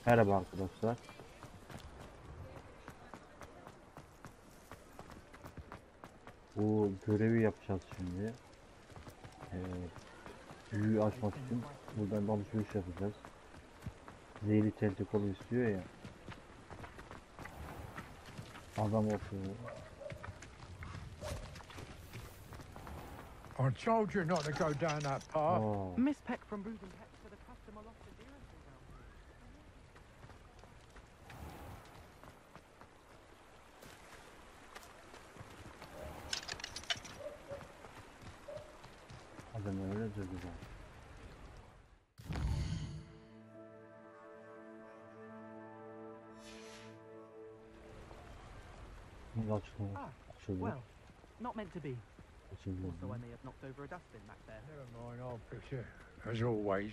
Merhaba arkadaşlar. Bu görevi yapacağız şimdi. Büyüyü açmak için buradan alışveriş yapacağız. Zehirli tentikalı istiyor ya. Adam oturuyor. I told you not to go down that path. Miss Peck from Brood and Pet said a customer lost a deer and down here. Adam öyle durdu. Açıldı. Well, not meant to be. Açıldı. Also, I may have knocked over a dustbin back there. Never mind, I'll fix it, as always.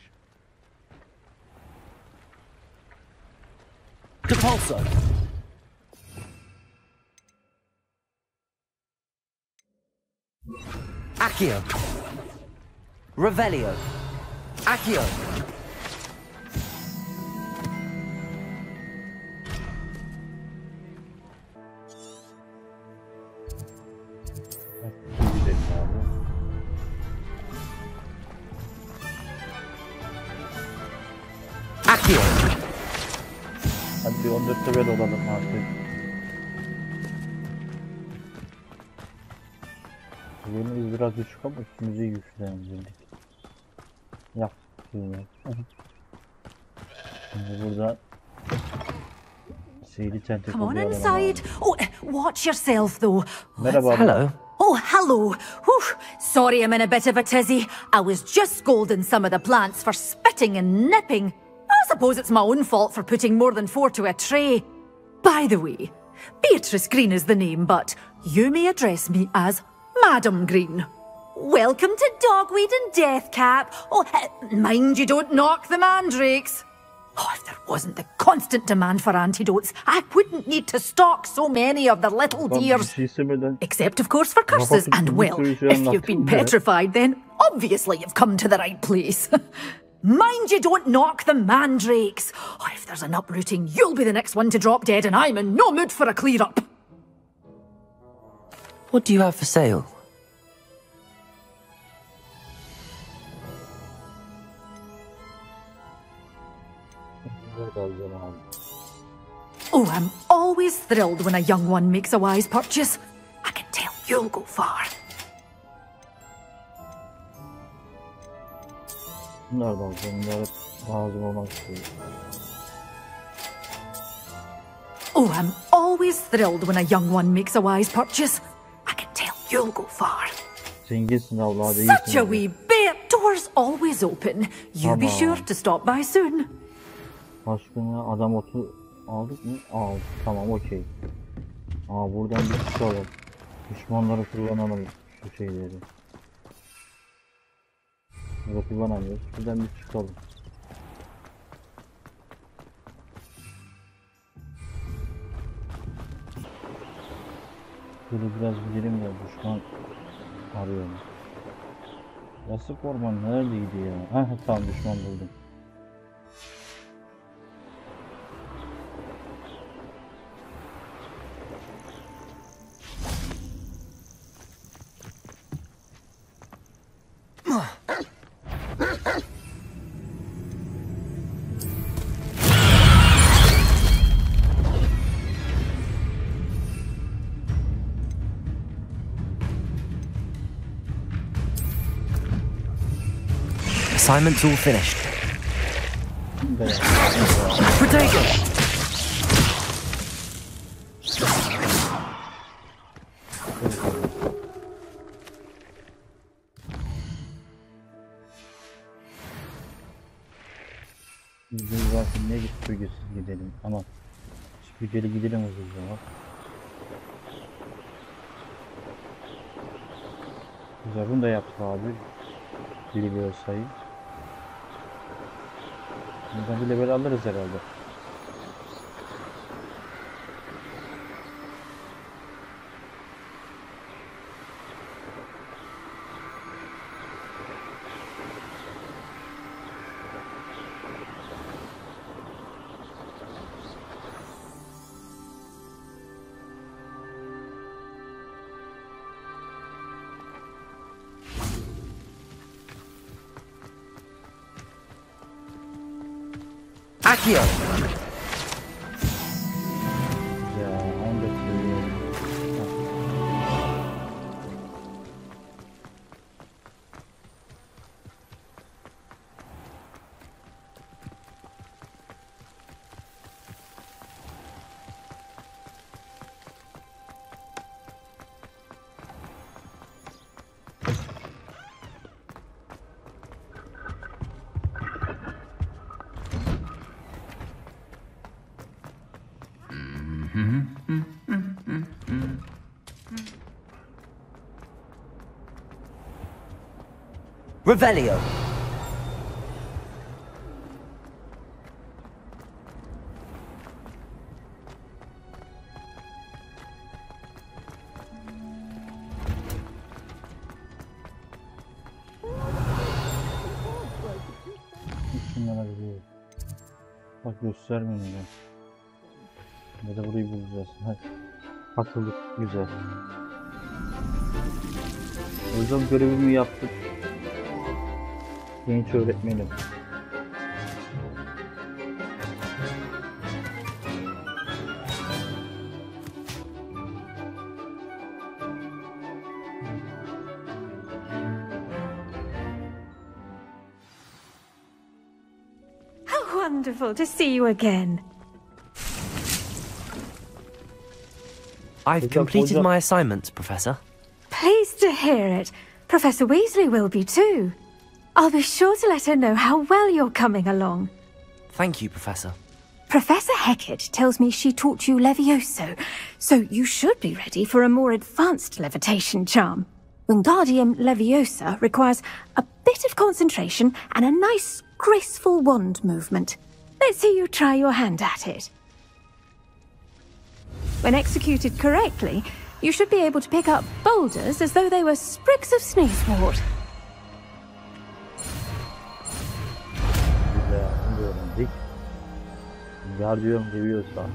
Depulso. Accio. Revelio. Accio. Accio. Hadi bir 14 seviye olalım artık. Yerimiz biraz düşük ama üstümüzü güçlendirdik. Yap. Şimdi burada seyirci tentacles. Come on inside. Oh, watch yourself though. Merhaba. Hello. Oh, hello. Whew. Sorry I'm in a bit of a tizzy. I was just scolding some of the plants for spitting and nipping. I suppose it's my own fault for putting more than 4 to a tray. By the way, Beatrice Green is the name, but you may address me as Madam Green. Welcome to Dogweed and Deathcap. Oh, mind you don't knock the mandrakes. Oh, if there wasn't the constant demand for antidotes, I wouldn't need to stock so many of the little dears. Except, of course, for curses. And, well, if you've been petrified, then obviously you've come to the right place. Mind you don't knock the mandrakes. Oh, if there's an uprooting, you'll be the next one to drop dead, and I'm in no mood for a clear-up. What do you have for sale? Oh, I'm always thrilled when a young one makes a wise purchase. I can tell you'll go far. Bunlar da alacağım. Bunlar lazım olmak istiyor. Oh, I'm always thrilled when a young one makes a wise purchase. I can tell you'll go far. Zenginsin abla, hadi Such iyisin. a wee bit. Doors always open. You be sure to stop by soon. Aşkına adam otu aldık mı? Aldık. Tamam, okey. Buradan bir çıkalım. Düşmanları kullanalım şu şeyleri. Burada kullanamıyoruz. Buradan bir çıkalım. Şöyle biraz gidelim de düşman arıyorum. Yasık orman neredeydi ya? Tamam, düşman buldum. Assignment's all finished. Potato! Biz zaten ne süpürgesiz gidelim ama süpürgeli gidelim hızlıca. Güzel, bunu da yaptık abi. Bir sayı. Buradan bir level alırız herhalde. Accio. Ya 14 seviye. Revelio. Şunlara gidiyor. Bak göstermeyin ya. Ya da burayı bulacağız. Hadi. Atıldık. Güzel. Hocam görevimi yaptık. Genç öğretmenim. How wonderful to see you again. I've completed my assignments, Professor. Pleased to hear it. Professor Weasley will be too. I'll be sure to let her know how well you're coming along. Thank you, Professor. Professor Hecat tells me she taught you Levioso, so you should be ready for a more advanced levitation charm. Wingardium Leviosa requires a bit of concentration and a nice, graceful wand movement. Let's see you try your hand at it. When executed correctly, you should be able to pick up boulders as though they were sprigs of sneezewort. Güzel. Şimdi öğrendik. Wingardium Leviosa.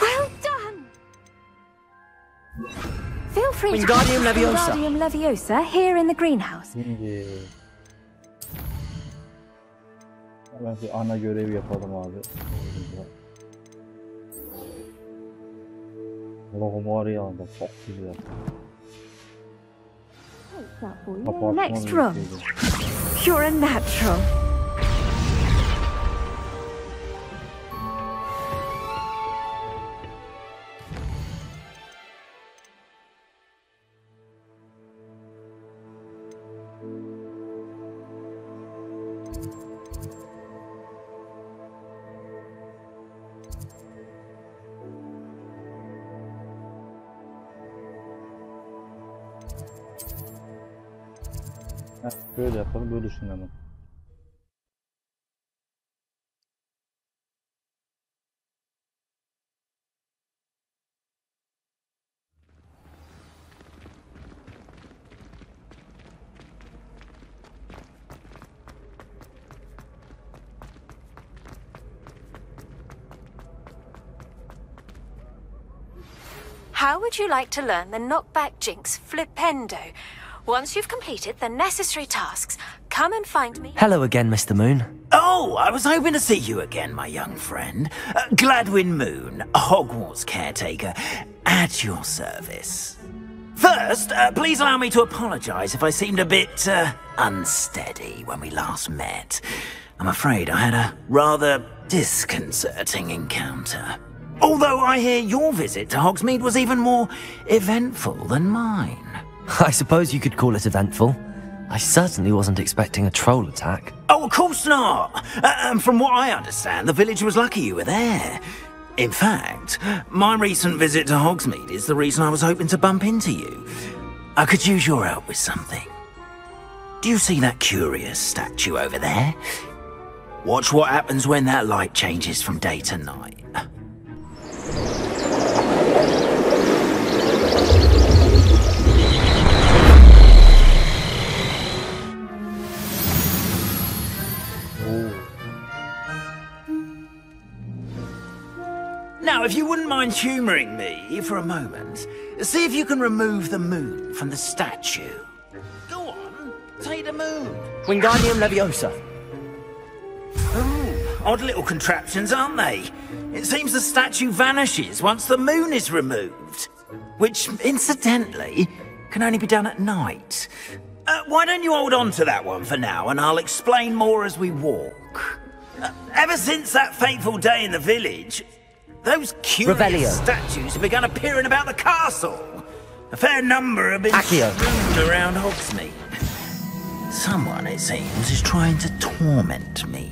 Well done! Feel free Wingardium to Leviosa. Wingardium Leviosa here in the greenhouse. Şimdi hemen bir ana görev yapalım abi. Allah'ım var ya da çok güzel. Next room. You're a natural. Böyle yapalım, böyle düşünelim. How would you like to learn the knockback jinx flipendo? Once you've completed the necessary tasks, come and find me. Hello again, Mr. Moon. Oh, I was hoping to see you again, my young friend. Gladwin Moon, Hogwarts caretaker, at your service. First, please allow me to apologize if I seemed a bit, unsteady when we last met. I'm afraid I had a rather disconcerting encounter. Although I hear your visit to Hogsmeade was even more eventful than mine. I suppose you could call it eventful. I certainly wasn't expecting a troll attack. Oh, of course not. And from what I understand, the village was lucky you were there. In fact, my recent visit to Hogsmeade is the reason I was hoping to bump into you. I could use your help with something. Do you see that curious statue over there? Watch what happens when that light changes from day to night. Now, if you wouldn't mind humouring me for a moment, see if you can remove the moon from the statue. Take the moon. Wingardium Leviosa. Ooh, odd little contraptions, aren't they? It seems the statue vanishes once the moon is removed. Which, incidentally, can only be done at night. Why don't you hold on to that one for now, and I'll explain more as we walk. Ever since that fateful day in the village, those curious Revelio. statues have begun appearing about the castle. A fair number have been Accio. strewn around Hogsmeade. Someone, it seems, is trying to torment me.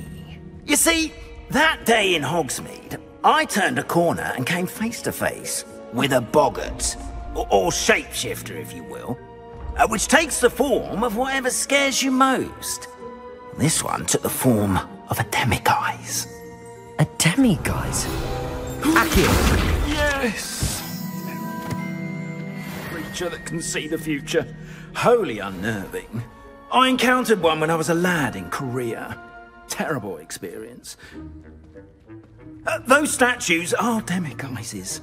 You see, that day in Hogsmeade, I turned a corner and came face to face with a boggart, or shapeshifter, if you will, which takes the form of whatever scares you most. This one took the form of a demiguise. A demiguise? Accio. Yes! Creature that can see the future. Wholly unnerving. I encountered one when I was a lad in Korea. Terrible experience. Those statues are demiguises.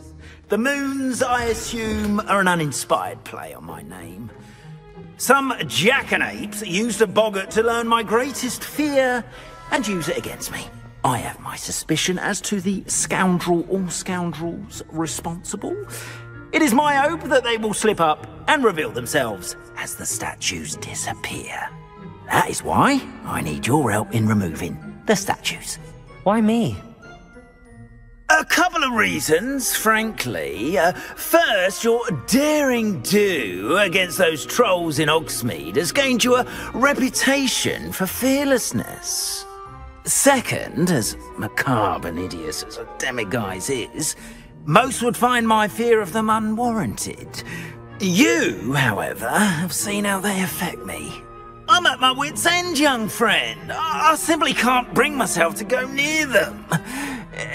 The moons, I assume, are an uninspired play on my name. Some jackanapes used a boggart to learn my greatest fear and use it against me. I have my suspicion as to the scoundrel or scoundrels responsible. It is my hope that they will slip up and reveal themselves as the statues disappear. That is why I need your help in removing the statues. Why me? A couple of reasons, frankly. First, your daring do against those trolls in Hogsmeade has gained you a reputation for fearlessness. Second, as macabre and hideous as a demiguise is, most would find my fear of them unwarranted. You, however, have seen how they affect me. I'm at my wit's end, young friend. I simply can't bring myself to go near them.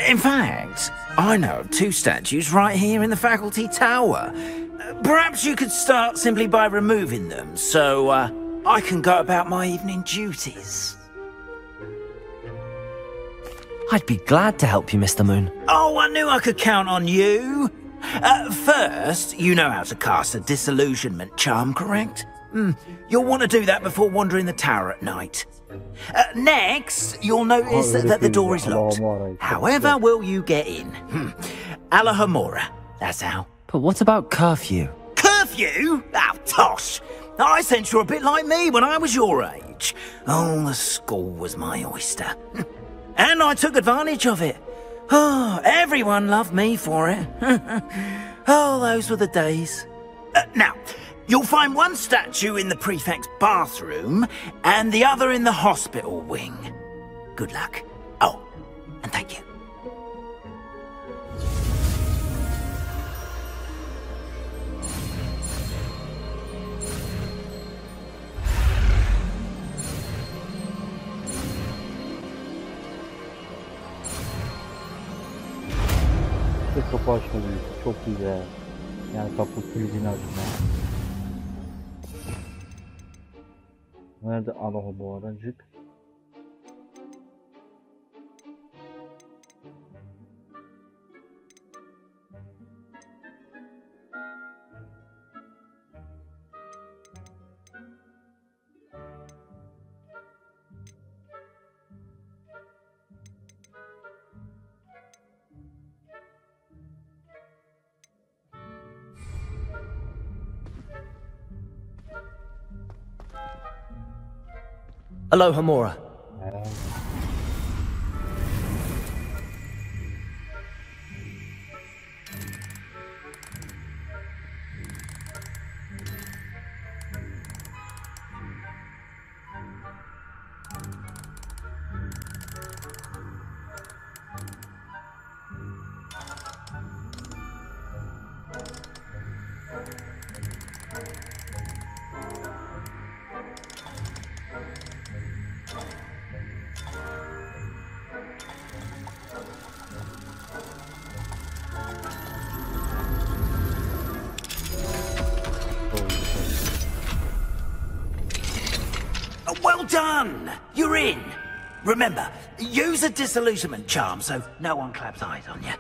In fact, I know of 2 statues right here in the faculty tower. Perhaps you could start simply by removing them, so I can go about my evening duties. I'd be glad to help you, Mr. Moon. Oh, I knew I could count on you. First, you know how to cast a disillusionment charm, correct? You'll want to do that before wandering the tower at night. Next, you'll notice that the door is locked. However will you get in? Alahomora, that's how. But what about curfew? Curfew? Oh, tosh. I sense you're a bit like me when I was your age. Oh, the school was my oyster. And I took advantage of it. Oh, everyone loved me for it. Oh, those were the days. Now, you'll find one statue in the prefect's bathroom and the other in the hospital wing. Good luck. Oh, and thank you. Kapı açmalıyız. Çok güzel. Yani kapı kilidini açma. Nerede Allah'ı bu aracık? Alohomora. Well done! You're in! Remember, use a disillusionment charm so no one claps eyes on you.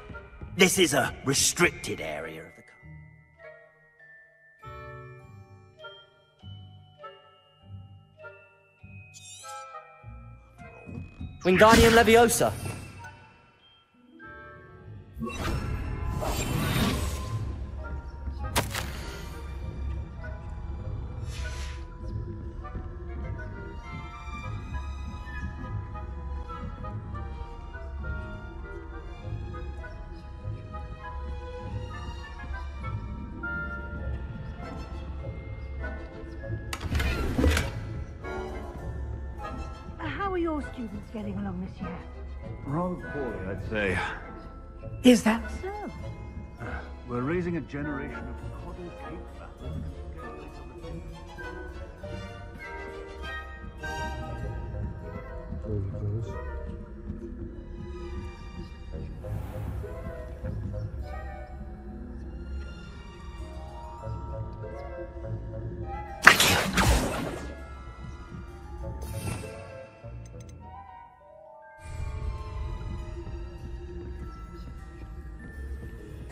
This is a restricted area of the castle. Wingardium Leviosa. How are your students getting along this year? Rather poorly, I'd say. Is that so? We're raising a generation of coddled cake batters and scarcely some Gözüküyoruz.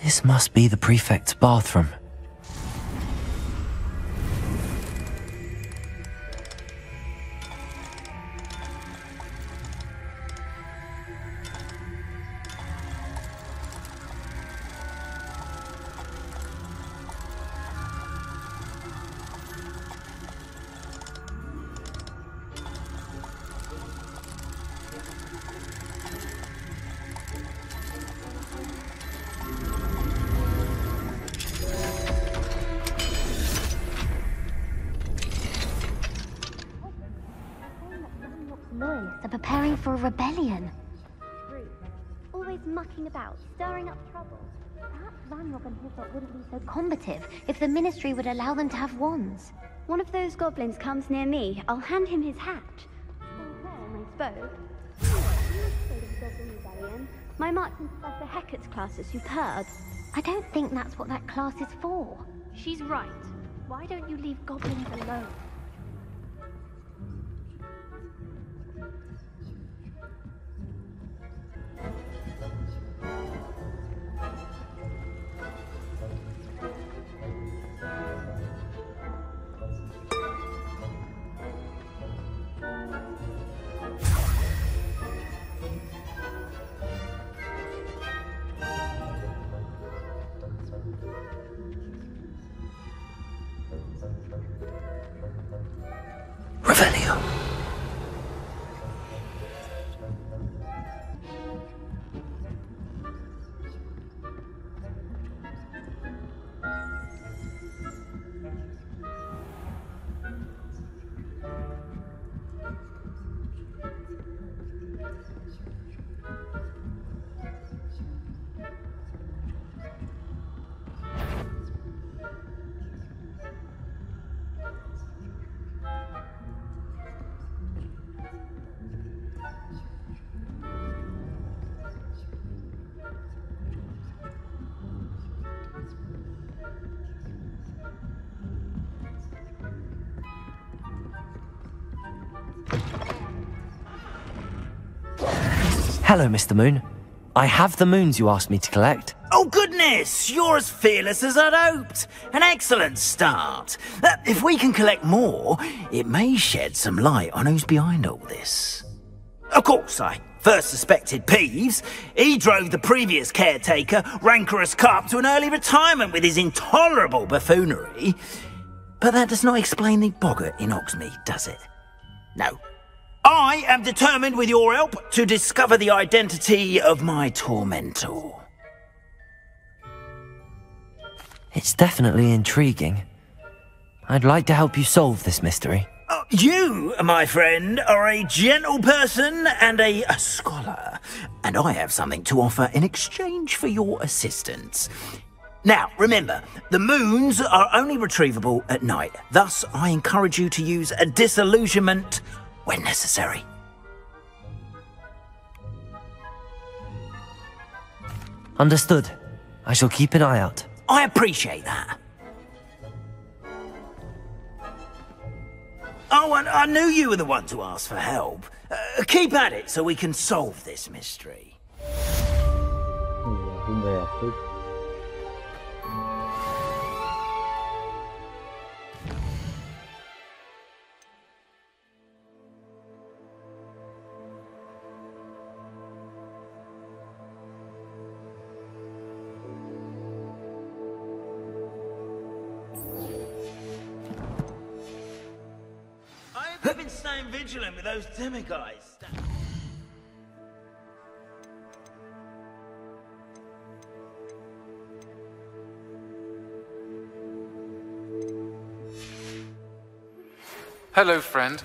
This must be the prefect's bathroom. Loyalists are preparing for a rebellion. True. Always mucking about, stirring up trouble. Perhaps Ranrock and Hilltop wouldn't be so combative if the Ministry would allow them to have wands. One of those goblins comes near me, I'll hand him his hat. I suppose. My marks in Professor Hecat's class are superb. I don't think that's what that class is for. She's right. Why don't you leave goblins alone? Revelio. Hello, Mr. Moon. I have the moons you asked me to collect. Oh, goodness! You're as fearless as I'd hoped. An excellent start. If we can collect more, it may shed some light on who's behind all this. Of course, I first suspected Peeves. He drove the previous caretaker, Rancorous Carp, to an early retirement with his intolerable buffoonery. But that does not explain the boggart in Oxmead, does it? No. I am determined, with your help, to discover the identity of my tormentor. It's definitely intriguing. I'd like to help you solve this mystery. You, my friend, are a gentle person and a scholar, and I have something to offer in exchange for your assistance. Now, remember, the moons are only retrievable at night. Thus, I encourage you to use a disillusionment when necessary. Understood. I shall keep an eye out. I appreciate that. Oh, and I knew you were the one to ask for help. Keep at it so we can solve this mystery. Bunu da yaptık. I've been staying vigilant with those demi-guys. Hello, friend.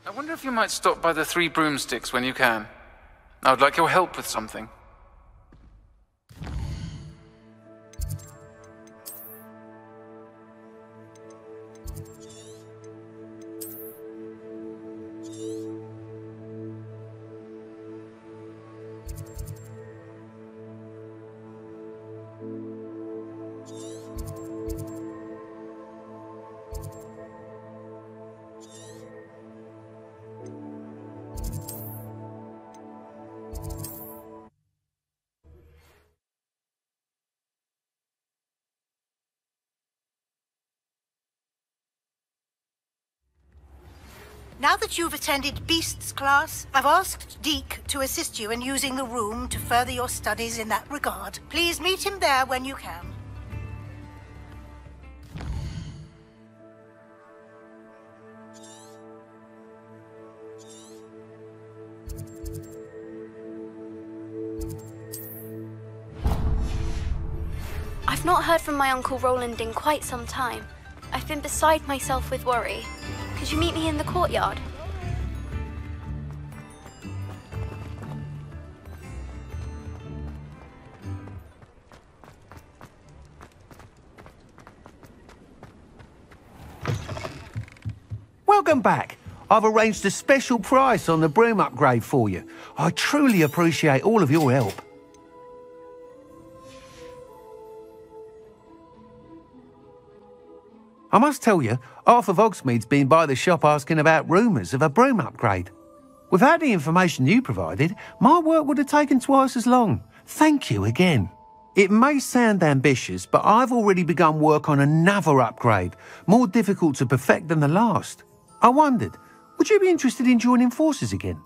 I wonder if you might stop by the 3 broomsticks when you can. I would like your help with something. Now that you've attended Beasts class, I've asked Deke to assist you in using the room to further your studies in that regard. Please meet him there when you can. I've not heard from my Uncle Roland in quite some time. I've been beside myself with worry. Could you meet me in the courtyard? Welcome back. I've arranged a special price on the broom upgrade for you. I truly appreciate all of your help. I must tell you, half of Hogsmeade's been by the shop asking about rumours of a broom upgrade. Without the information you provided, my work would have taken twice as long. Thank you again. It may sound ambitious, but I've already begun work on another upgrade, more difficult to perfect than the last. I wondered, would you be interested in joining forces again?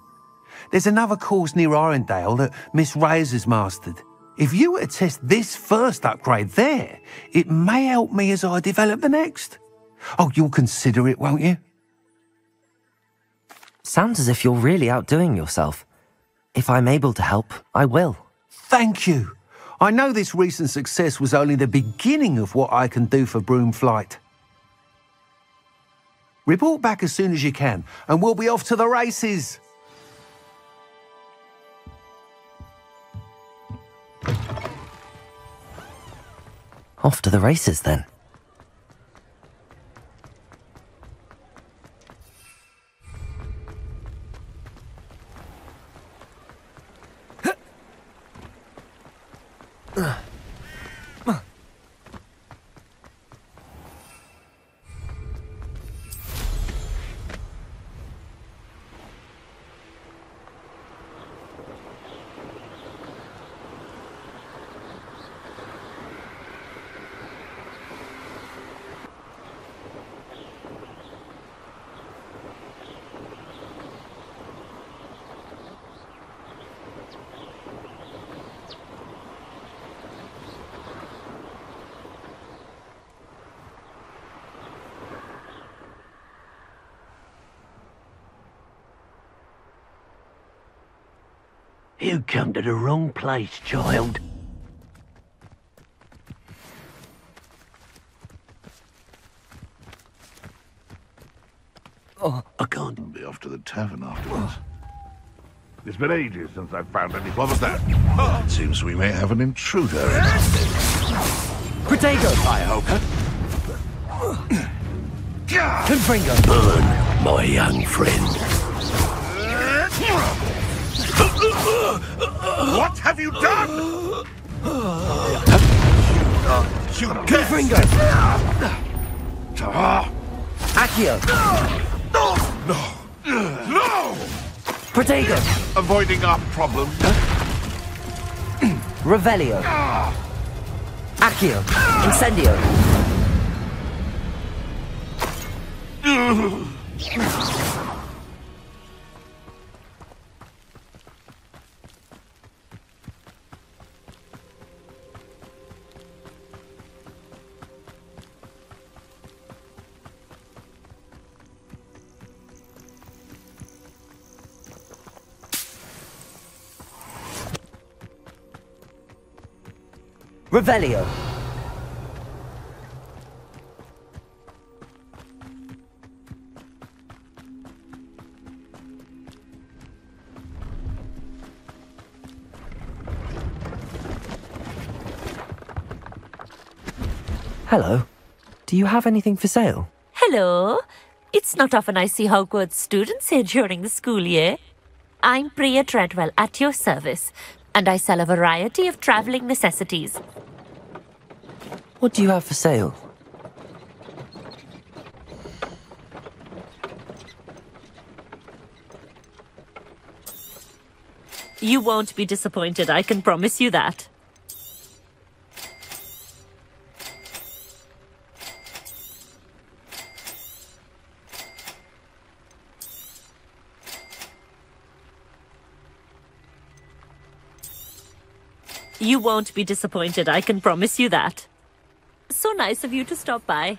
There's another course near Arendale that Miss Reyes has mastered. If you were to test this first upgrade there, it may help me as I develop the next. Oh, you'll consider it, won't you? Sounds as if you're really outdoing yourself. If I'm able to help, I will. Thank you. I know this recent success was only the beginning of what I can do for Broomflight. Report back as soon as you can, and we'll be off to the races. Off to the races, then. You come to the wrong place, child. I can't be off to the tavern afterwards. It's been ages since I've found any... What was that? It seems we may have an intruder in our Protego! I hope. Confringo! Burn, my young friend. What have have you done? You Ringo! Accio! No! Protego! Avoiding our problem. Revelio! Accio! Incendio! Revelio. Hello. Do you have anything for sale? Hello. It's not often I see Hogwarts students here during the school year. I'm Priya Treadwell at your service, and I sell a variety of travelling necessities. What do you have for sale? You won't be disappointed, I can promise you that. You won't be disappointed, I can promise you that. So nice of you to stop by.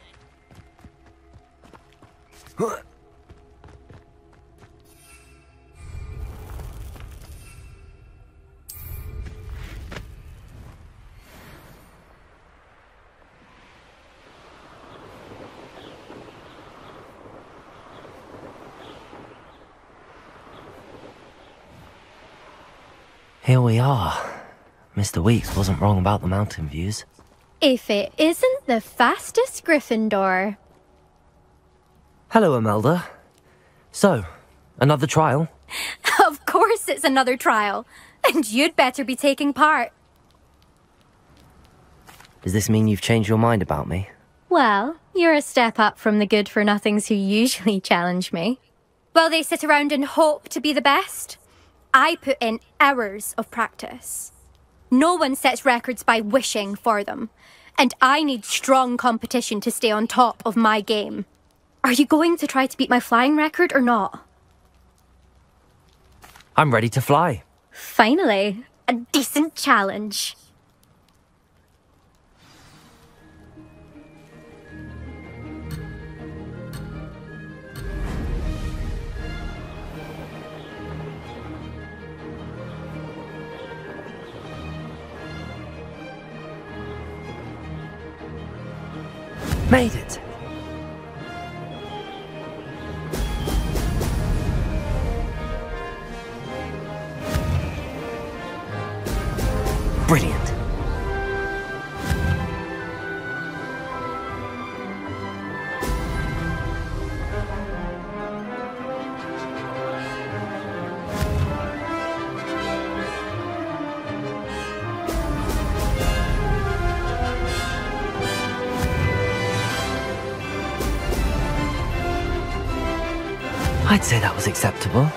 Here we are. Mr. Weeks wasn't wrong about the mountain views. If it isn't the fastest Gryffindor. Hello, Imelda. So, another trial? Of course it's another trial. And you'd better be taking part. Does this mean you've changed your mind about me? Well, you're a step up from the good-for-nothings who usually challenge me. Well, they sit around and hope to be the best. I put in hours of practice. No one sets records by wishing for them. And I need strong competition to stay on top of my game. Are you going to try to beat my flying record or not? I'm ready to fly. Finally, a decent challenge. Made it! Brilliant. I'd say that was acceptable.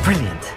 Brilliant.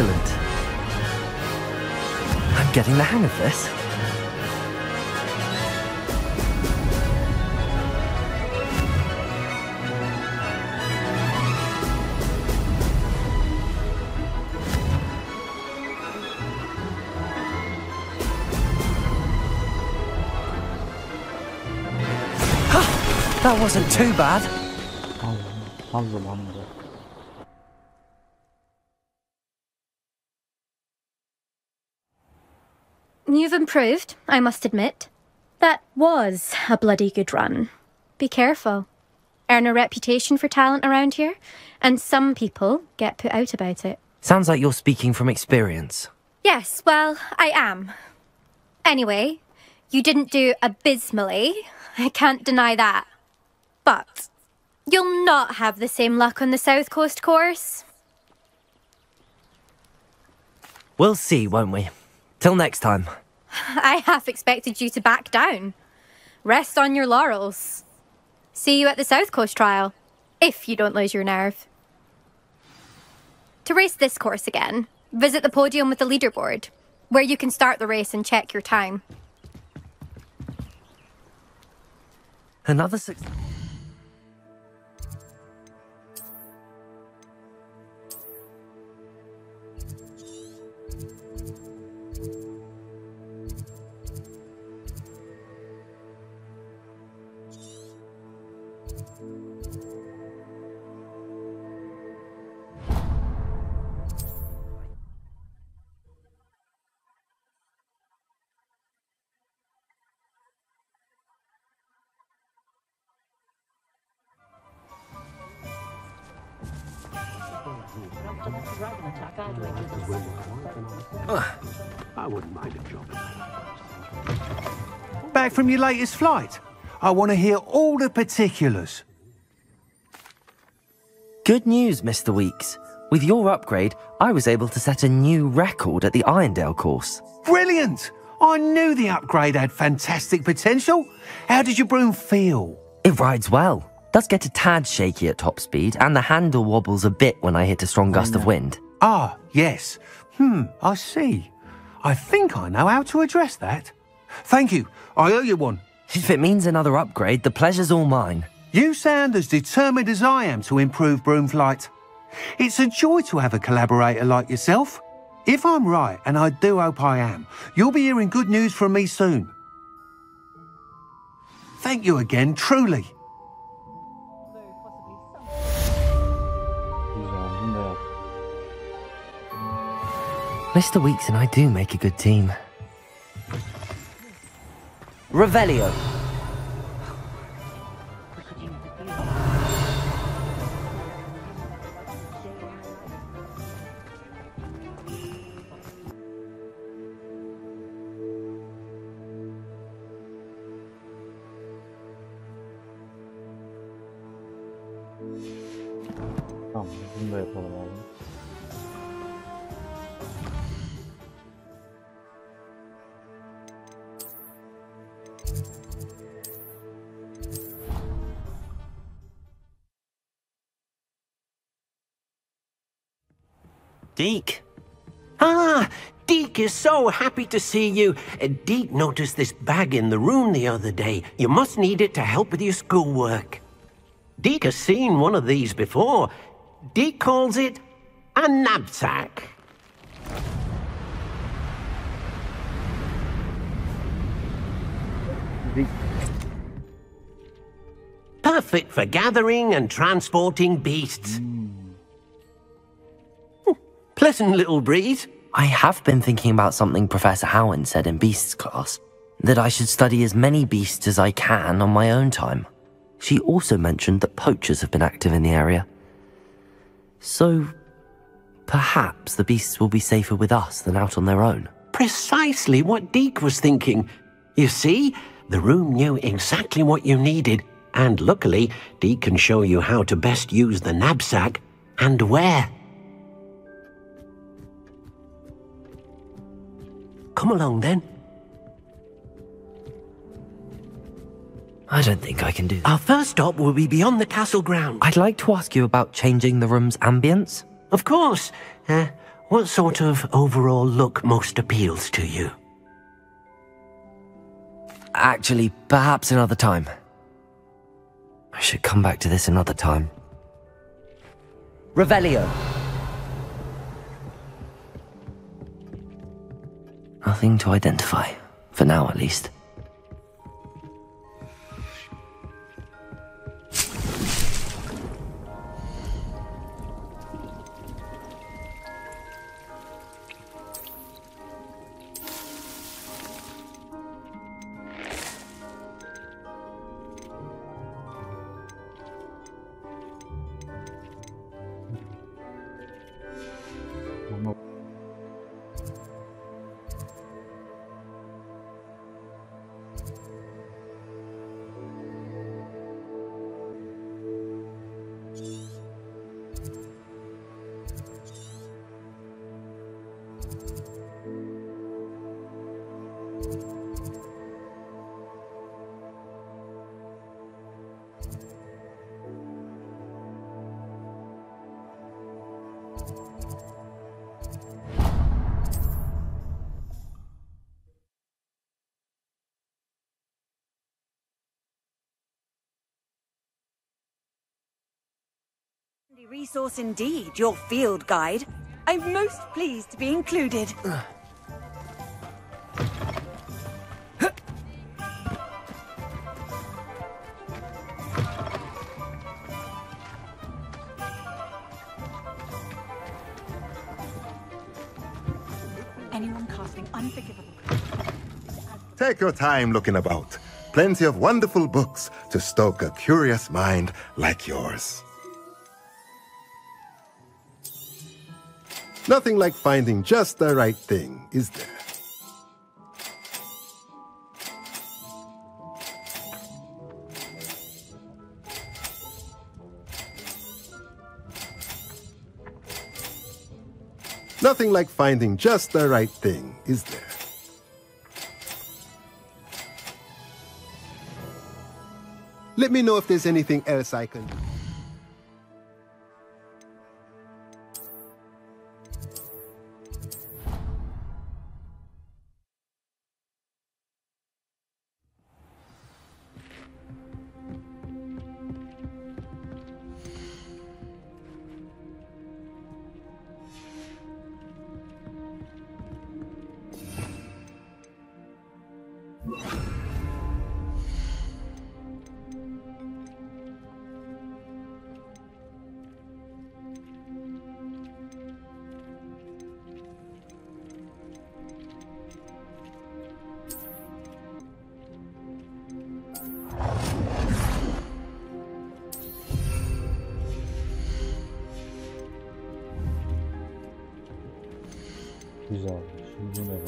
Excellent. I'm getting the hang of this. That wasn't too bad. Tam zamanında. You've improved, I must admit. That was a bloody good run. Be careful. Earn a reputation for talent around here, and some people get put out about it. Sounds like you're speaking from experience. Yes, well, I am. Anyway, you didn't do abysmally. I can't deny that. But you'll not have the same luck on the South Coast course. We'll see, won't we? Till next time. I half expected you to back down. Rest on your laurels. See you at the South Coast trial, if you don't lose your nerve. To race this course again, visit the podium with the leaderboard, where you can start the race and check your time. Another success. I wouldn't mind a job. Back from your latest flight? I want to hear all the particulars. Good news, Mr. Weeks. With your upgrade, I was able to set a new record at the Irondale course. Brilliant! I knew the upgrade had fantastic potential. How did your broom feel? It rides well. Does get a tad shaky at top speed, and the handle wobbles a bit when I hit a strong gust of wind. Ah, yes. I see. I think I know how to address that. Thank you. I owe you one. If it means another upgrade, the pleasure's all mine. You sound as determined as I am to improve broom flight. It's a joy to have a collaborator like yourself. If I'm right, and I do hope I am, you'll be hearing good news from me soon. Thank you again, truly. Mr. Weeks and I do make a good team. Revelio. Tamam, bunu da yapalım abi. Deke. Ah, Deke is so happy to see you. Deke noticed this bag in the room the other day. You must need it to help with your schoolwork. Deke has seen one of these before. Deke calls it a knapsack. Perfect for gathering and transporting beasts. Pleasant little breeze. I have been thinking about something Professor Howen said in Beasts class, that I should study as many beasts as I can on my own time. She also mentioned that poachers have been active in the area. So, perhaps the beasts will be safer with us than out on their own. Precisely what Deke was thinking. You see, the room knew exactly what you needed, and luckily, Deke can show you how to best use the knapsack and where. Come along, then. I don't think I can do that. Our first stop will be beyond the castle ground. I'd like to ask you about changing the room's ambience. Of course. What sort of overall look most appeals to you? Actually, perhaps another time. I should come back to this another time. Revelio! Nothing to identify, for now at least. Resource indeed, your field guide. I'm most pleased to be included. Anyone casting unforgivable. Take your time looking about. Plenty of wonderful books to stoke a curious mind like yours. Nothing like finding just the right thing, is there? Nothing like finding just the right thing, is there? Let me know if there's anything else I can do. Güzel. Şimdi ne var?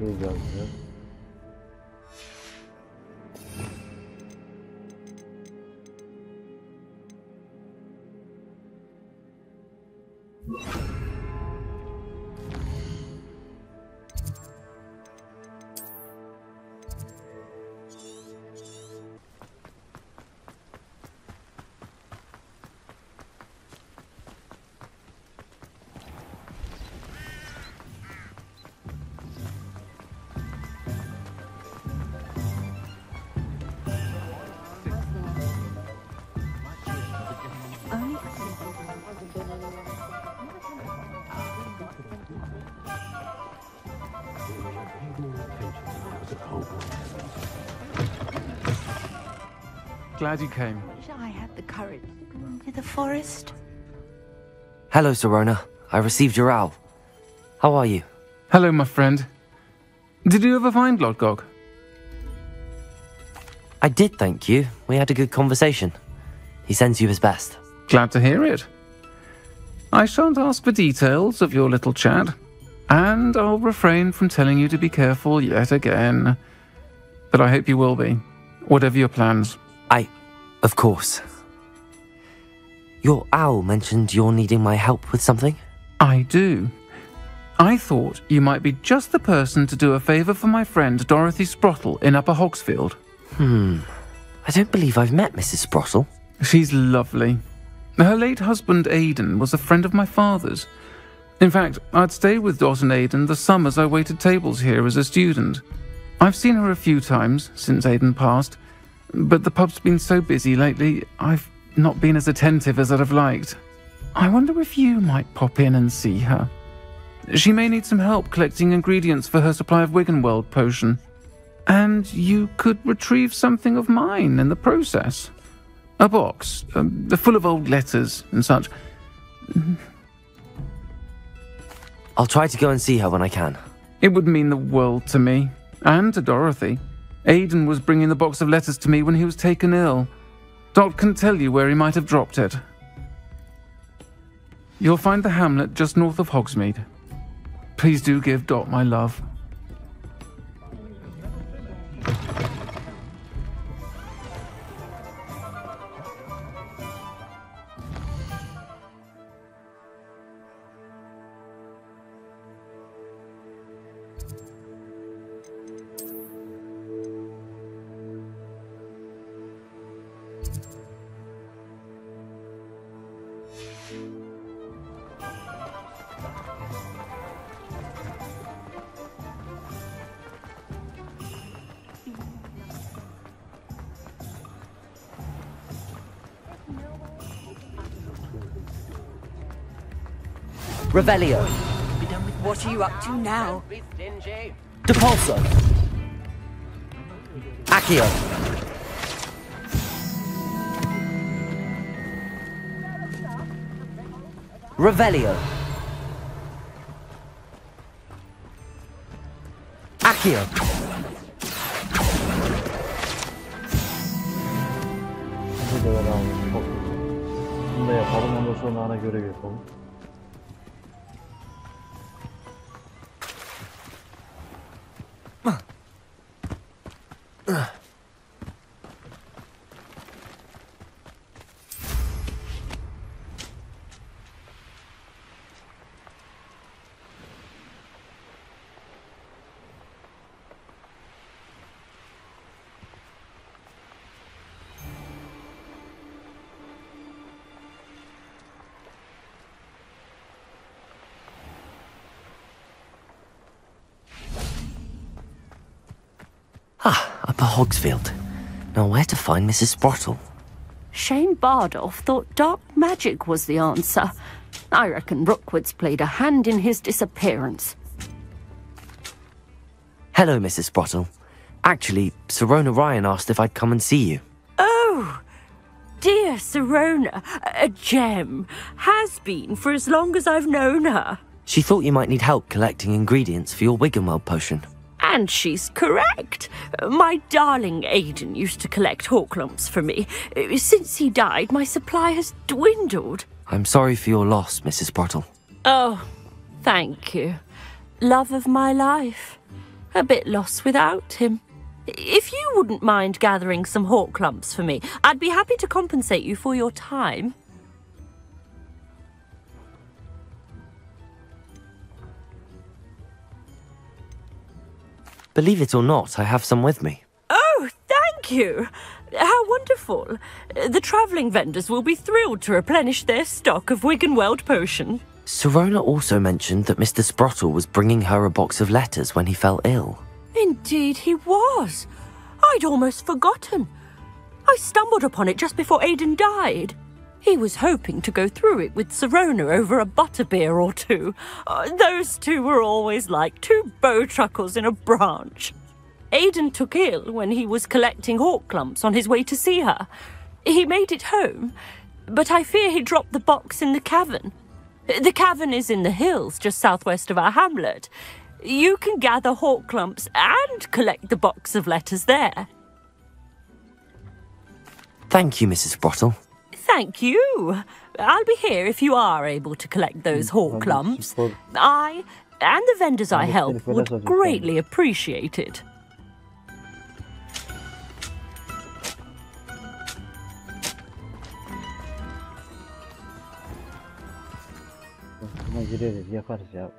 Güzel. Glad you came. Wish I had the courage to go into the forest. Hello, Sirona. I received your owl. How are you? Hello, my friend. Did you ever find Lodgog? I did, thank you. We had a good conversation. He sends you his best. Glad to hear it. I shan't ask for details of your little chat, and I'll refrain from telling you to be careful yet again. But I hope you will be, whatever your plans. Of course. Your owl mentioned you're needing my help with something? I do. I thought you might be just the person to do a favour for my friend Dorothy Sprottle in Upper Hogsfield. I don't believe I've met Mrs. Sprottle. She's lovely. Her late husband Aidan was a friend of my father's. In fact, I'd stayed with Dot and Aidan the summers I waited tables here as a student. I've seen her a few times since Aidan passed, but the pub's been so busy lately, I've not been as attentive as I'd have liked. I wonder if you might pop in and see her. She may need some help collecting ingredients for her supply of Wiggenweld potion. And you could retrieve something of mine in the process. A box, full of old letters and such. I'll try to go and see her when I can. It would mean the world to me, and to Dorothy. Aidan was bringing the box of letters to me when he was taken ill. Dot can tell you where he might have dropped it. You'll find the hamlet just north of Hogsmeade. Please do give Dot my love. Revelio. What are you up to now? Depulso. Accio. Revelio. Accio. Bu da almış. Çok güzel. Bunu da yapalım. Ondan sonra ana görev yapalım. Upper Hogsfield. Now where to find Mrs. Sprottle? Shane Bardolph thought dark magic was the answer. I reckon Rookwood's played a hand in his disappearance. Hello, Mrs. Sprottle. Actually, Sirona Ryan asked if I'd come and see you. Oh, dear Sirona, a gem. Has been for as long as I've known her. She thought you might need help collecting ingredients for your Wiggenweld potion. And she's correct. My darling Aidan used to collect hawklumps for me. Since he died, my supply has dwindled. I'm sorry for your loss, Mrs. Sprottle. Oh, thank you. Love of my life. A bit lost without him. If you wouldn't mind gathering some hawklumps for me, I'd be happy to compensate you for your time. Believe it or not, I have some with me. Oh, thank you. How wonderful. The travelling vendors will be thrilled to replenish their stock of Wiggenweld potion. Sirona also mentioned that Mr. Sprottle was bringing her a box of letters when he fell ill. Indeed he was. I'd almost forgotten. I stumbled upon it just before Aidan died. He was hoping to go through it with Sirona over a butterbeer or two. Those two were always like two bowtruckles in a branch. Aidan took ill when he was collecting hawklumps on his way to see her. He made it home, but I fear he dropped the box in the cavern. The cavern is in the hills just southwest of our hamlet. You can gather hawklumps and collect the box of letters there. Thank you, Mrs. Sprottle. Thank you. I'll be here if you are able to collect those hawklumps. I and the vendors I help would greatly appreciate it. Buna gireriz, yaparız ya.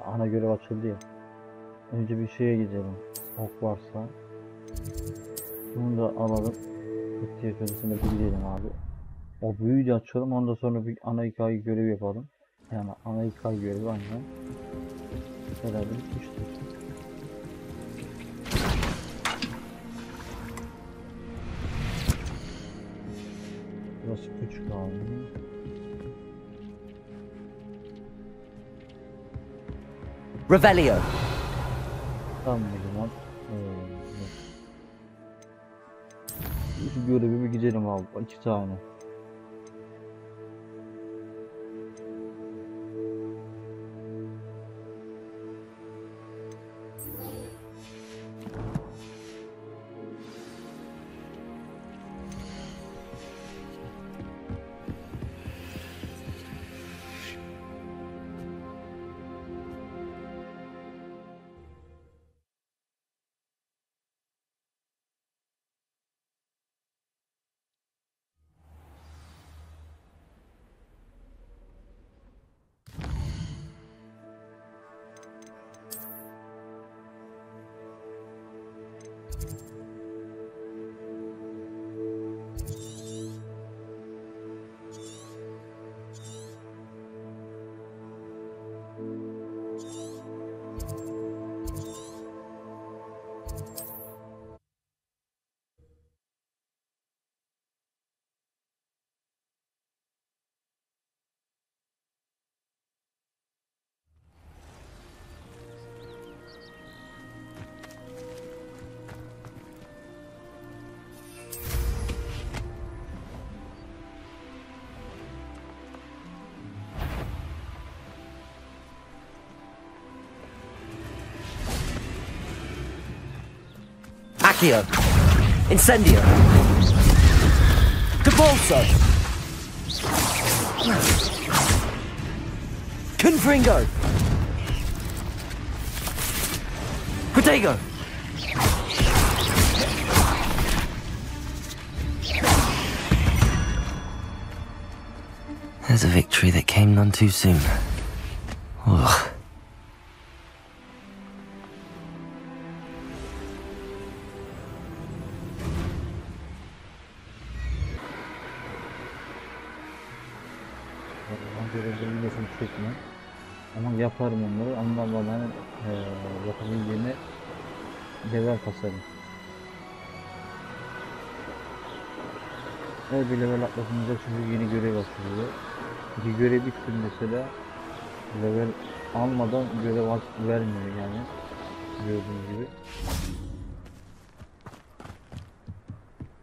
Ana görev açıldı ya. Önce bir şeye gidelim. HOGWARTS'a. Bunu da alalım. Bittiye közüsünde bir gidelim abi. O büyüyü de açalım. Ondan sonra bir ana hikaye görevi yapalım. Yani ana hikaye görevi aynen. Herhalde bitmiştir. Burası küçük abi. Revelio. Tamam o zaman. Şu görevi bir gidelim abi. 2 tane. Accio. Incendio. Debolso. Confringo. Protego. There's a victory that came none too soon. Ugh. Ama yaparım onları. Ondan bana yapabildiğine level kasarım. Her bir level atlatınca çünkü yeni görev açılıyor. Bir görev bitsin mesela level almadan görev vermiyor yani. Gördüğünüz gibi.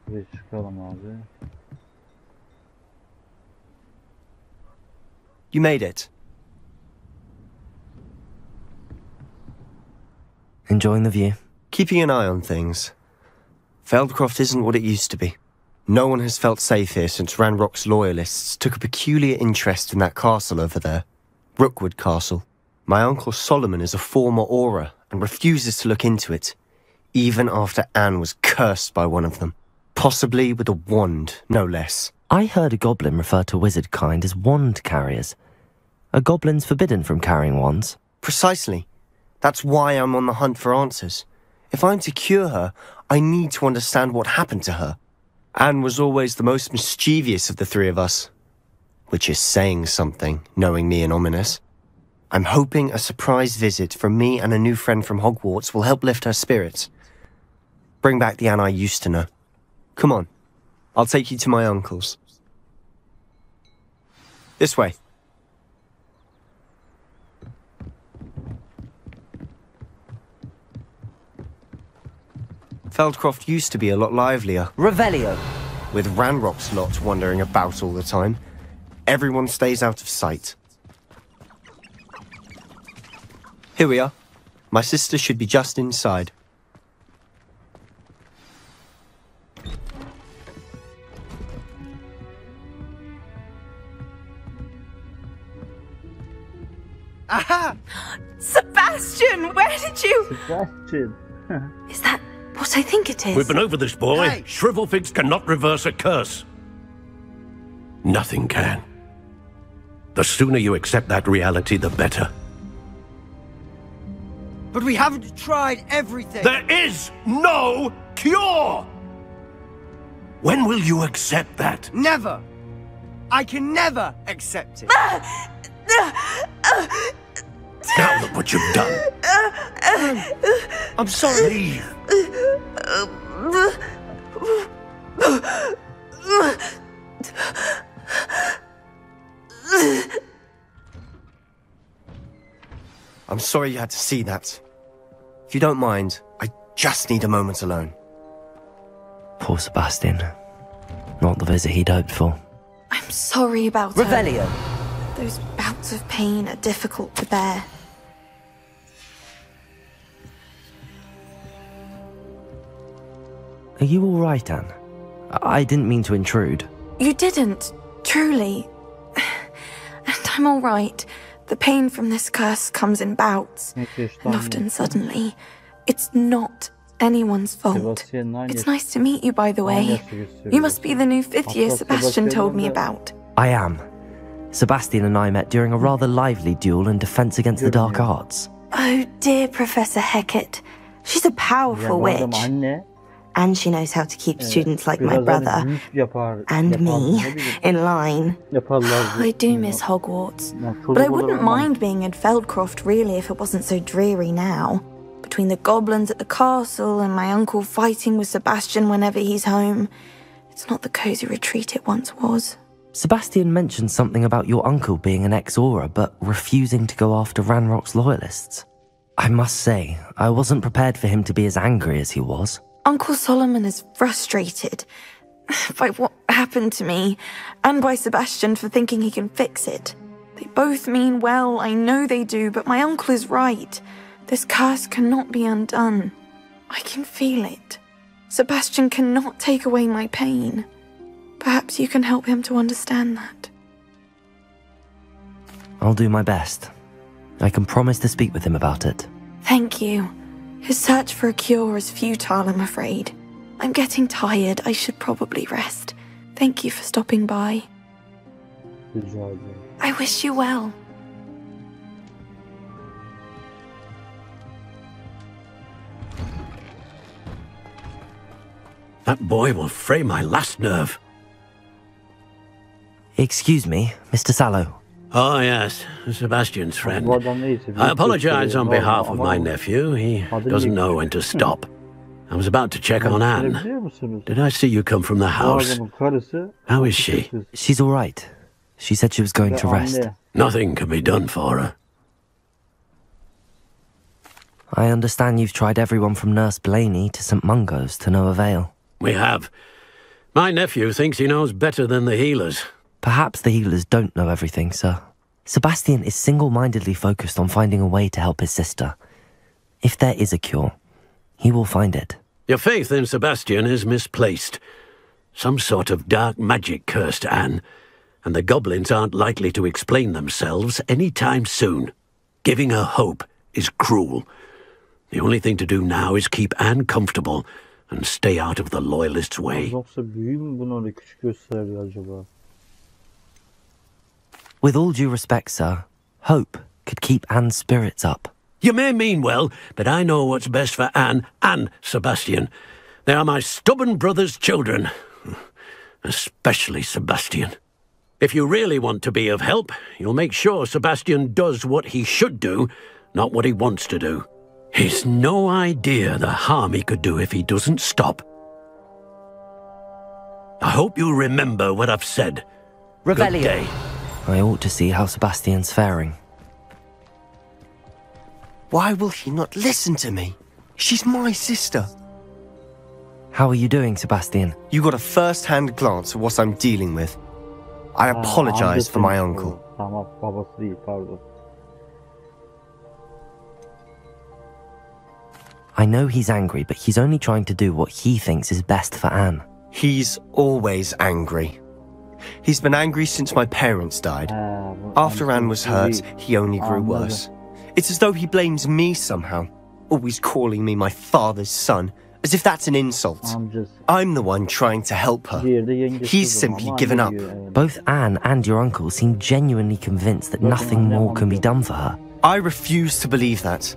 Buraya çıkalım abi. You made it. Enjoying the view? Keeping an eye on things. Feldcroft isn't what it used to be. No one has felt safe here since Ranrock's loyalists took a peculiar interest in that castle over there. Rookwood Castle. My uncle Solomon is a former Auror and refuses to look into it, even after Anne was cursed by one of them. Possibly with a wand, no less. I heard a goblin refer to wizard kind as wand carriers. Are goblins forbidden from carrying wands? Precisely. That's why I'm on the hunt for answers. If I'm to cure her, I need to understand what happened to her. Anne was always the most mischievous of the three of us. Which is saying something, knowing me and Ominous. I'm hoping a surprise visit from me and a new friend from Hogwarts will help lift her spirits. Bring back the Anne I used to know. Come on, I'll take you to my uncle's. This way. Feldcroft used to be a lot livelier. Revelio. With Ranrock's lot wandering about all the time. Everyone stays out of sight. Here we are. My sister should be just inside. Aha! Sebastian, where did you... Sebastian. Is that what I think it is? We've been over this, boy. Hey. Shrivelfigs cannot reverse a curse. Nothing can. The sooner you accept that reality, the better. But we haven't tried everything. There is no cure! When will you accept that? Never! I can never accept it. Now look what you've done. I'm sorry. Leave. I'm sorry you had to see that. If you don't mind, I just need a moment alone. Poor Sebastian. Not the visit he'd hoped for. I'm sorry about Revelio. Those bouts of pain are difficult to bear. Are you all right, Anne? I didn't mean to intrude. You didn't, truly. And I'm all right. The pain from this curse comes in bouts, and often suddenly. It's not anyone's fault. It's nice to meet you, by the way. You must be the new 5th year Sebastian told me about. I am. Sebastian and I met during a rather lively duel in defense against the dark arts. Oh dear, Professor Hecat. She's a powerful witch. And she knows how to keep students like my brother and me in line. I do miss Hogwarts, but I wouldn't mind being in Feldcroft really if it wasn't so dreary now. Between the goblins at the castle and my uncle fighting with Sebastian whenever he's home, it's not the cosy retreat it once was. Sebastian mentioned something about your uncle being an ex-Aura, but refusing to go after Ranrock's loyalists. I must say, I wasn't prepared for him to be as angry as he was. Uncle Solomon is frustrated by what happened to me, and by Sebastian for thinking he can fix it. They both mean well, I know they do, but my uncle is right. This curse cannot be undone. I can feel it. Sebastian cannot take away my pain. Perhaps you can help him to understand that. I'll do my best. I can promise to speak with him about it. Thank you. His search for a cure is futile, I'm afraid. I'm getting tired. I should probably rest. Thank you for stopping by. I wish you well. That boy will fray my last nerve. Excuse me, Mr. Sallow. Oh, yes, Sebastian's friend. I apologize on behalf of my nephew. He doesn't know when to stop. I was about to check on Anne. Did I see you come from the house? How is she? She's all right. She said she was going to rest. Nothing can be done for her. I understand you've tried everyone from Nurse Blaney to St. Mungo's to no avail. We have. My nephew thinks he knows better than the healers. Perhaps the healers don't know everything, sir. Sebastian is single-mindedly focused on finding a way to help his sister. If there is a cure, he will find it. Your faith in Sebastian is misplaced. Some sort of dark magic cursed Anne, and the goblins aren't likely to explain themselves any time soon. Giving her hope is cruel. The only thing to do now is keep Anne comfortable and stay out of the loyalists' way. With all due respect, sir, hope could keep Anne's spirits up. You may mean well, but I know what's best for Anne and Sebastian. They are my stubborn brother's children. Especially Sebastian. If you really want to be of help, you'll make sure Sebastian does what he should do, not what he wants to do. He's no idea the harm he could do if he doesn't stop. I hope you remember what I've said. Good day. I ought to see how Sebastian's faring. Why will he not listen to me? She's my sister. How are you doing, Sebastian? You got a first-hand glance at what I'm dealing with. I apologize for my uncle. I know he's angry, but he's only trying to do what he thinks is best for Anne. He's always angry. He's been angry since my parents died. After Anne was hurt, he only grew worse. It's as though he blames me somehow, always calling me my father's son, As if that's an insult. I'm the one trying to help her. He's simply given up. Both Anne and your uncle seem genuinely convinced that nothing more can be done for her. I refuse to believe that.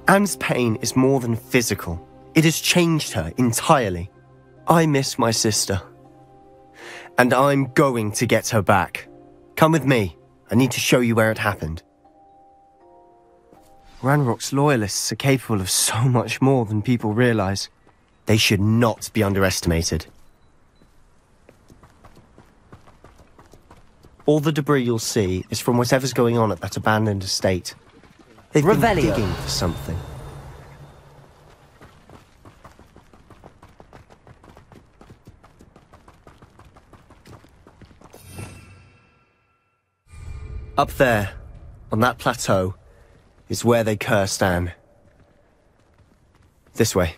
Anne's pain is more than physical. It has changed her entirely. I miss my sister. And I'm going to get her back. Come with me. I need to show you where it happened. Ranrock's loyalists are capable of so much more than people realize. They should not be underestimated. All the debris you'll see is from whatever's going on at that abandoned estate. They've been digging for something. Up there, on that plateau, is where they cursed Anne. This way.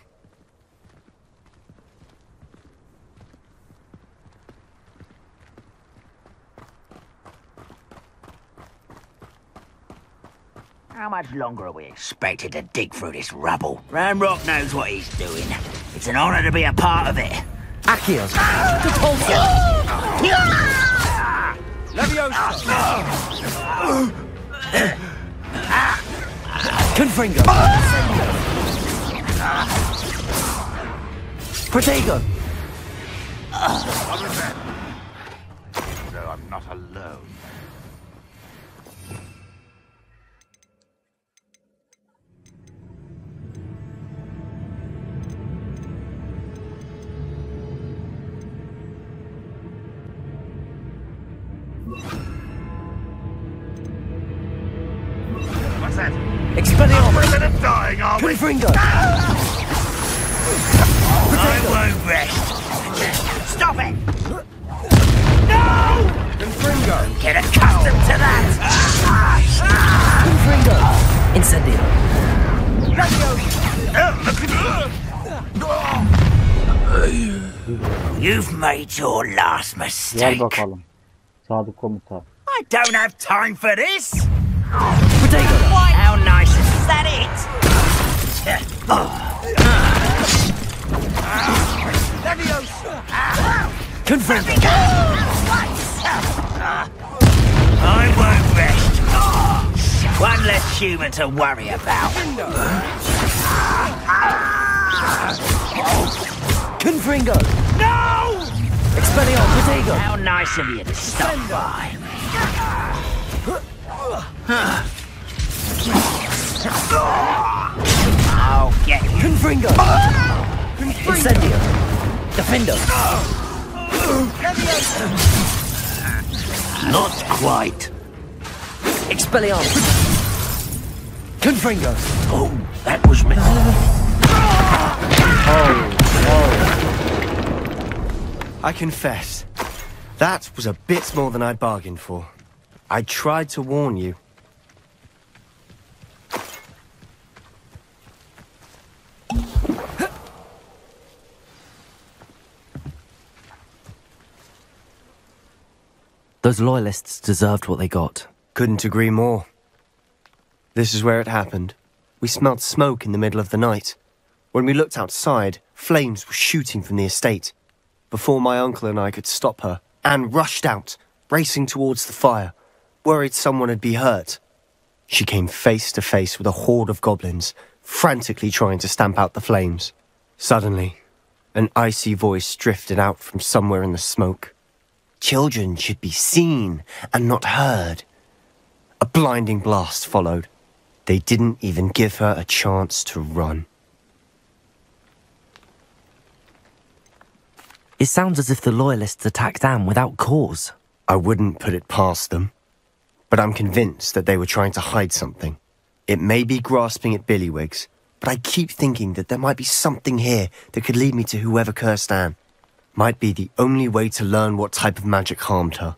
How much longer are we expected to dig through this rubble? Ranrock knows what he's doing. It's an honor to be a part of it. Akios! Confringo! Protego! So I'm not alone. What's that? Expelliarmus! We're a bit of dying, are we? Confringo! I won't rest. Stop it! No! Confringo! Get accustomed to that! Confringo! Incendio! You've made your last Gel mistake. bakalım. Sadık komutan. I don't have time for this. How nice is that? Confirm it. I won't rest. One less human to worry about. Confringo! No! Expelliarmus! Protego! How nice of you to stop by. I'll get you. Confringo! Incendio! Defendo! Not quite. Expelliarmus! Confringo! Oh, that was me. I confess, that was a bit more than I bargained for. I tried to warn you. Those loyalists deserved what they got. Couldn't agree more. This is where it happened. We smelled smoke in the middle of the night. When we looked outside, flames were shooting from the estate. Before my uncle and I could stop her, Anne rushed out, racing towards the fire, worried someone had been hurt. She came face to face with a horde of goblins, frantically trying to stamp out the flames. Suddenly, an icy voice drifted out from somewhere in the smoke. Children should be seen and not heard. A blinding blast followed. They didn't even give her a chance to run. It sounds as if the loyalists attacked Anne without cause. I wouldn't put it past them. But I'm convinced that they were trying to hide something. It may be grasping at billywhigs, but I keep thinking that there might be something here that could lead me to whoever cursed Anne. Might be the only way to learn what type of magic harmed her,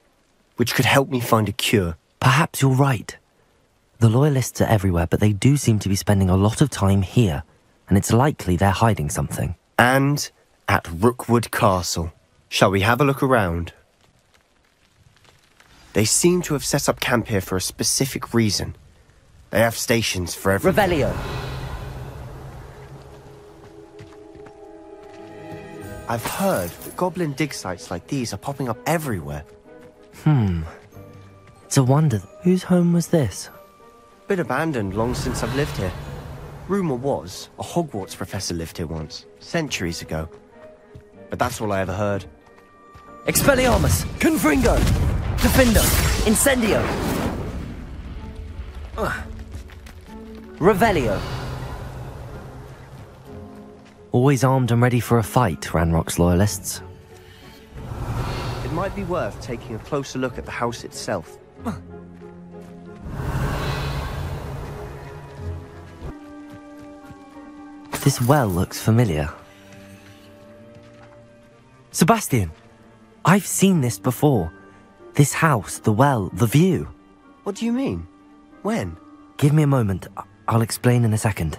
which could help me find a cure. Perhaps you're right. The loyalists are everywhere, but they do seem to be spending a lot of time here, and it's likely they're hiding something. And at Rookwood Castle. Shall we have a look around? They seem to have set up camp here for a specific reason. They have stations for everyone. Revelio! I've heard that goblin dig sites like these are popping up everywhere. It's a wonder. Whose home was this? Been abandoned long since I've lived here. Rumour was, a Hogwarts professor lived here once, centuries ago. But that's all I ever heard. Expelliarmus! Confringo! Defender! Incendio! Revelio! Always armed and ready for a fight, Ranrock's loyalists. It might be worth taking a closer look at the house itself. This well looks familiar. Sebastian! I've seen this before. This house, the well, the view. What do you mean? When? Give me a moment. I'll explain in a second.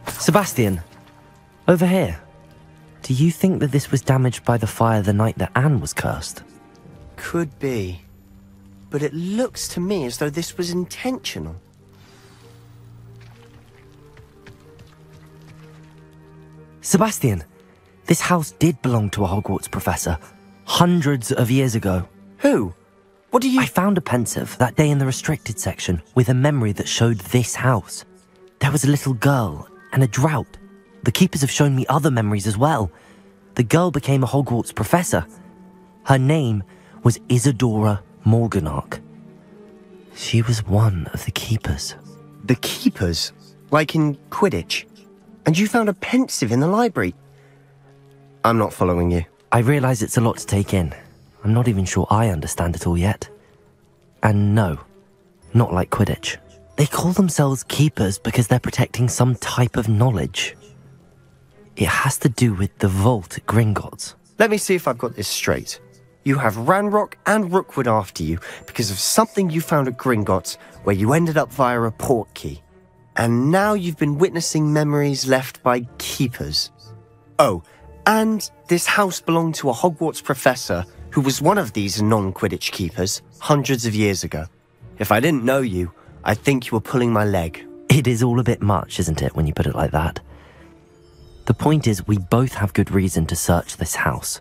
Sebastian, over here. Do you think that this was damaged by the fire the night that Anne was cursed? Could be. But it looks to me as though this was intentional. Sebastian, this house did belong to a Hogwarts professor, hundreds of years ago. Who? What do you— I found a pensive that day in the restricted section with a memory that showed this house. There was a little girl and a drought. The keepers have shown me other memories as well. The girl became a Hogwarts professor. Her name was Isadora Morganach. She was one of the keepers. The keepers? Like in Quidditch? And you found a pensive in the library? I'm not following you. I realise it's a lot to take in. I'm not even sure I understand it all yet. And no, not like Quidditch. They call themselves keepers because they're protecting some type of knowledge. It has to do with the vault at Gringotts. Let me see if I've got this straight. You have Ranrock and Rookwood after you because of something you found at Gringotts where you ended up via a port key. And now you've been witnessing memories left by keepers. Oh, and this house belonged to a Hogwarts professor who was one of these non-Quidditch keepers hundreds of years ago. If I didn't know you, I'd think you were pulling my leg. It is all a bit much, isn't it, when you put it like that? The point is, we both have good reason to search this house.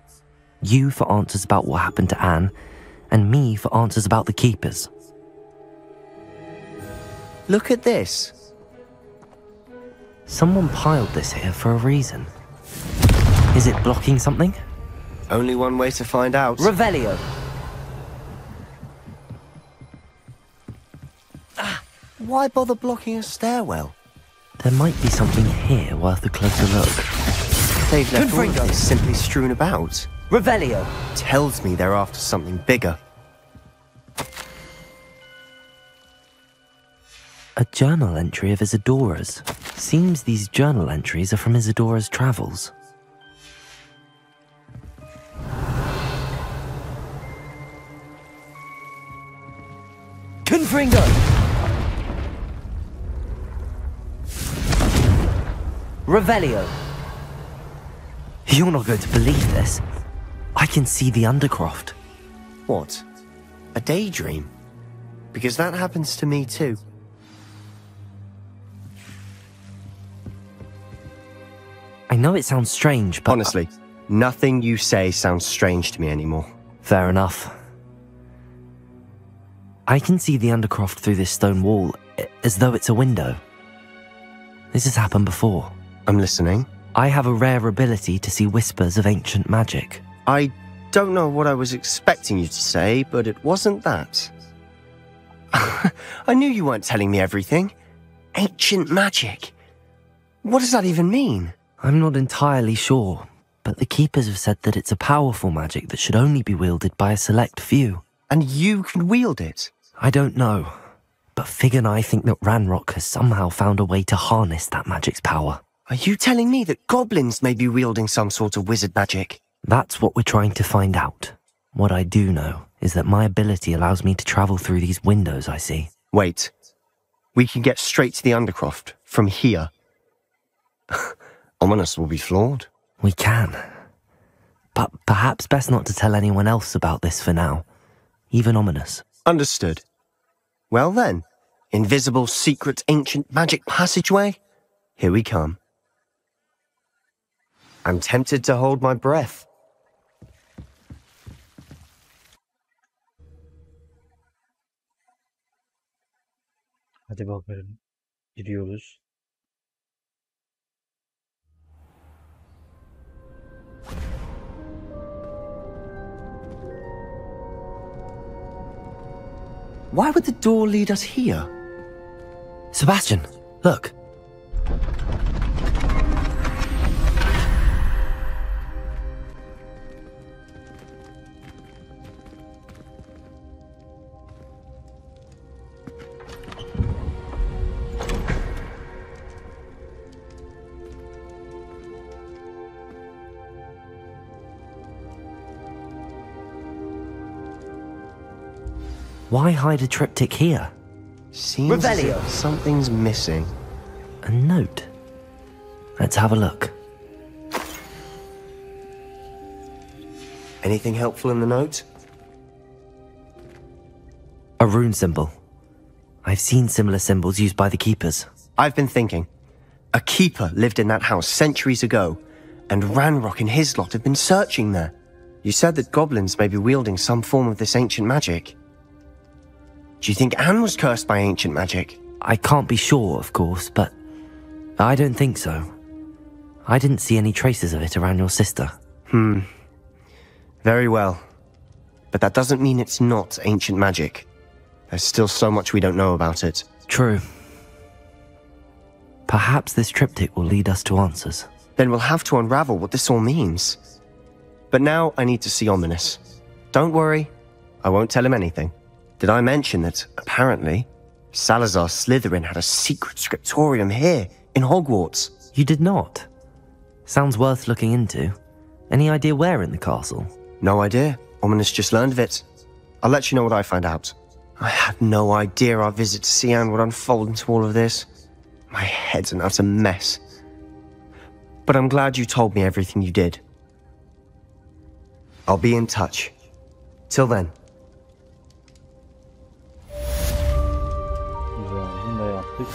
You for answers about what happened to Anne, and me for answers about the keepers. Look at this. Someone piled this here for a reason. Is it blocking something? Only one way to find out. Revelio! Why bother blocking a stairwell? There might be something here worth a closer look. They've left all of this simply strewn about. Revelio! Tells me they're after something bigger. A journal entry of Isadora's. Seems these journal entries are from Isadora's travels. Confringo! Revelio! You're not going to believe this. I can see the Undercroft. What? A daydream? Because that happens to me too. I know it sounds strange, but... Honestly, nothing you say sounds strange to me anymore. Fair enough. I can see the Undercroft through this stone wall, as though it's a window. This has happened before. I'm listening. I have a rare ability to see whispers of ancient magic. I don't know what I was expecting you to say, but it wasn't that. I knew you weren't telling me everything. Ancient magic. What does that even mean? I'm not entirely sure, but the Keepers have said that it's a powerful magic that should only be wielded by a select few. And you can wield it? I don't know, but Fig and I think that Ranrock has somehow found a way to harness that magic's power. Are you telling me that goblins may be wielding some sort of wizard magic? That's what we're trying to find out. What I do know is that my ability allows me to travel through these windows I see. Wait. We can get straight to the Undercroft from here. Ominous will be flawed. We can. But perhaps best not to tell anyone else about this for now. Even Ominous. Understood. Well then, invisible, secret, ancient magic passageway, here we come. I'm tempted to hold my breath. Hadi bakalım. Gidiyoruz. Why would the door lead us here? Sebastian, look. Why hide a triptych here? Seems as if something's missing. A note. Let's have a look. Anything helpful in the note? A rune symbol. I've seen similar symbols used by the keepers. I've been thinking. A keeper lived in that house centuries ago, and Ranrock and his lot have been searching there. You said that goblins may be wielding some form of this ancient magic. Do you think Anne was cursed by ancient magic? I can't be sure, of course, but I don't think so. I didn't see any traces of it around your sister. Very well. But that doesn't mean it's not ancient magic. There's still so much we don't know about it. True. Perhaps this triptych will lead us to answers. Then we'll have to unravel what this all means. But now I need to see Ominous. Don't worry, I won't tell him anything. Did I mention that, apparently, Salazar Slytherin had a secret scriptorium here, in Hogwarts? You did not? Sounds worth looking into. Any idea where in the castle? No idea. Ominous just learned of it. I'll let you know what I find out. I had no idea our visit to see Anne would unfold into all of this. My head's an utter mess. But I'm glad you told me everything you did. I'll be in touch. Till then. Güzel, bunu da yaptık.